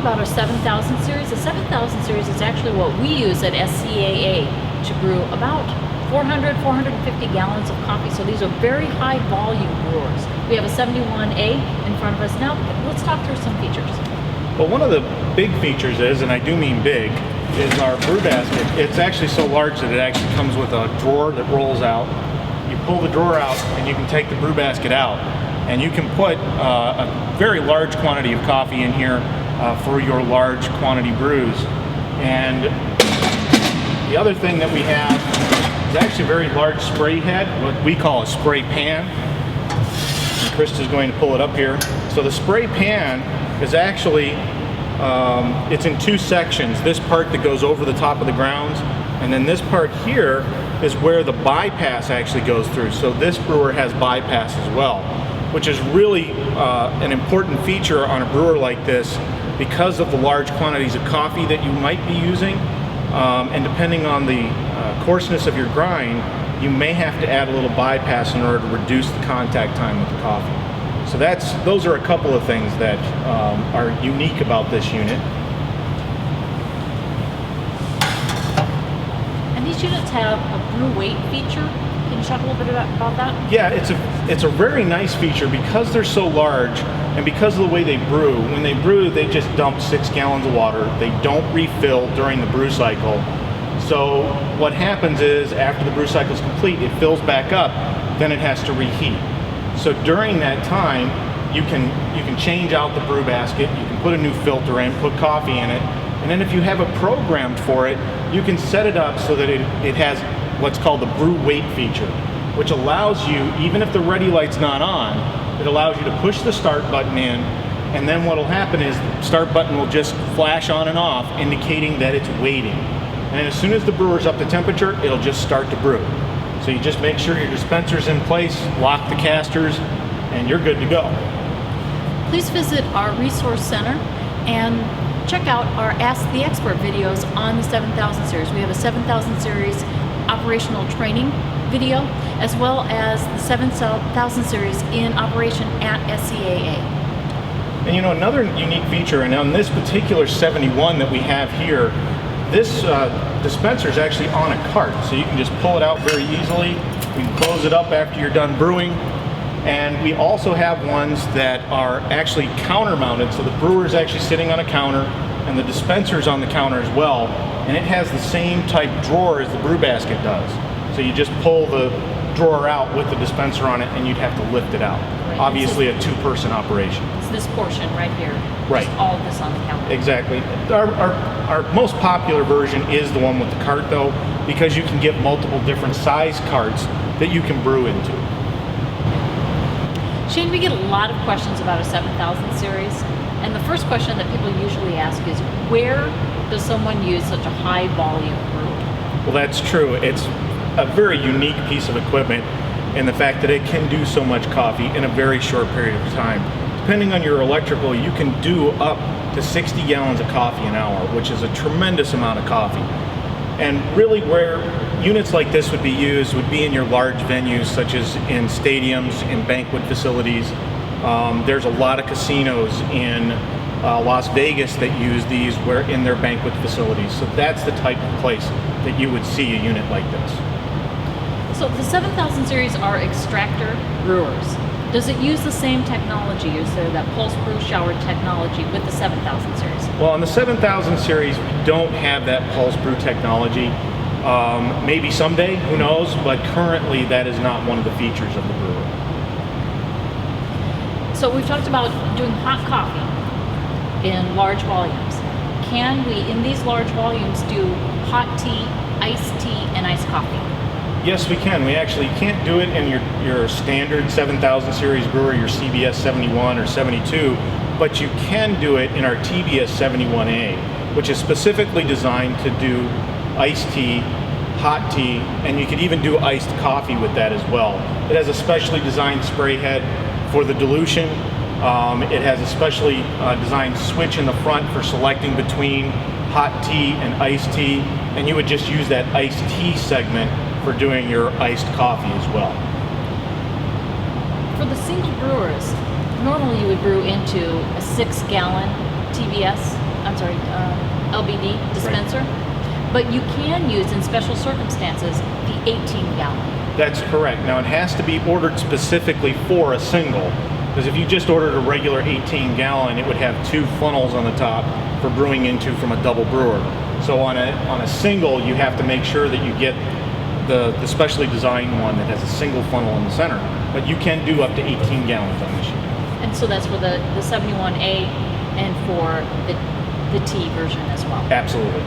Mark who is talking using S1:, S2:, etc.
S1: about our 7000 series. The 7000 series is actually what we use at SCAA to brew about 400, 450 gallons of coffee. So these are very high volume brewers. We have a 71A in front of us now. Let's talk through some features.
S2: Well, one of the big features is, and I do mean big, is our brew basket. It's actually so large that it actually comes with a drawer that rolls out. You pull the drawer out and you can take the brew basket out, and you can put a very large quantity of coffee in here for your large quantity brews. And the other thing that we have is actually a very large spray head, what we call a spray pan. And Krista's going to pull it up here. So the spray pan is actually, it's in two sections. This part that goes over the top of the grounds, and then this part here is where the bypass actually goes through. So this brewer has bypass as well, which is really an important feature on a brewer like this because of the large quantities of coffee that you might be using. And depending on the coarseness of your grind, you may have to add a little bypass in order to reduce the contact time with the coffee. So those are a couple of things that are unique about this unit.
S1: And these units have a brew weight feature. Can you talk a little bit about that?
S2: Yeah, it's a very nice feature because they're so large and because of the way they brew. When they brew, they just dump 6 gallons of water. They don't refill during the brew cycle. So what happens is after the brew cycle is complete, it fills back up, then it has to reheat. So during that time, you can change out the brew basket, you can put a new filter in, put coffee in it, and then if you have it programmed for it, you can set it up so that it has what's called the brew weight feature, which allows you, even if the ready light's not on, it allows you to push the start button in, and then what'll happen is the start button will just flash on and off, indicating that it's waiting. And as soon as the brewer's up to temperature, it'll just start to brew. So you just make sure your dispenser's in place, lock the casters, and you're good to go.
S1: Please visit our resource center and check out our Ask the Expert videos on the 7000 series. We have a 7000 series operational training video, as well as the 7000 series in operation at SCAA.
S2: And you know, another unique feature, and on this particular 71 that we have here, this dispenser is actually on a cart, so you can just pull it out very easily. You can close it up after you're done brewing. And we also have ones that are actually counter mounted, so the brewer is actually sitting on a counter and the dispenser is on the counter as well, and it has the same type drawer as the brew basket does. So you just pull the drawer out with the dispenser on it and you'd have to lift it out. Right. Obviously a two-person operation.
S1: It's this portion right here.
S2: Right.
S1: Just all of this on the counter.
S2: Exactly. Our most popular version is the one with the cart though, because you can get multiple different size carts that you can brew into.
S1: Shane, we get a lot of questions about a 7000 series, and the first question that people usually ask is, where does someone use such a high volume brewer?
S2: Well, that's true. It's a very unique piece of equipment in the fact that it can do so much coffee in a very short period of time. Depending on your electrical, you can do up to 60 gallons of coffee an hour, which is a tremendous amount of coffee. And really where units like this would be used would be in your large venues, such as in stadiums, in banquet facilities. There's a lot of casinos in Las Vegas that use these in their banquet facilities. So that's the type of place that you would see a unit like this.
S1: So the 7000 series are extractor brewers. Does it use the same technology? Is there that pulse brew shower technology with the 7000 series?
S2: Well, on the 7000 series, we don't have that pulse brew technology. Maybe someday, who knows, but currently that is not one of the features of the brewer.
S1: So we've talked about doing hot coffee in large volumes. Can we, in these large volumes, do hot tea, iced tea, and iced coffee?
S2: Yes, we can. We actually can't do it in your standard 7000 series brewer, your CBS 71 or 72, but you can do it in our TBS 71A, which is specifically designed to do iced tea, hot tea, and you could even do iced coffee with that as well. It has a specially designed spray head for the dilution. It has a specially designed switch in the front for selecting between hot tea and iced tea, and you would just use that iced tea segment for doing your iced coffee as well.
S1: For the single brewers, normally you would brew into a 6-gallon TBS LBD dispenser. But you can use, in special circumstances, the 18-gallon.
S2: That's correct. Now, it has to be ordered specifically for a single, because if you just ordered a regular 18-gallon, it would have 2 funnels on the top for brewing into from a double brewer. So on a single, you have to make sure that you get the specially designed one that has a single funnel in the center. But you can do up to 18 gallons on the machine.
S1: And so that's for the 71A and for the T version as well.
S2: Absolutely.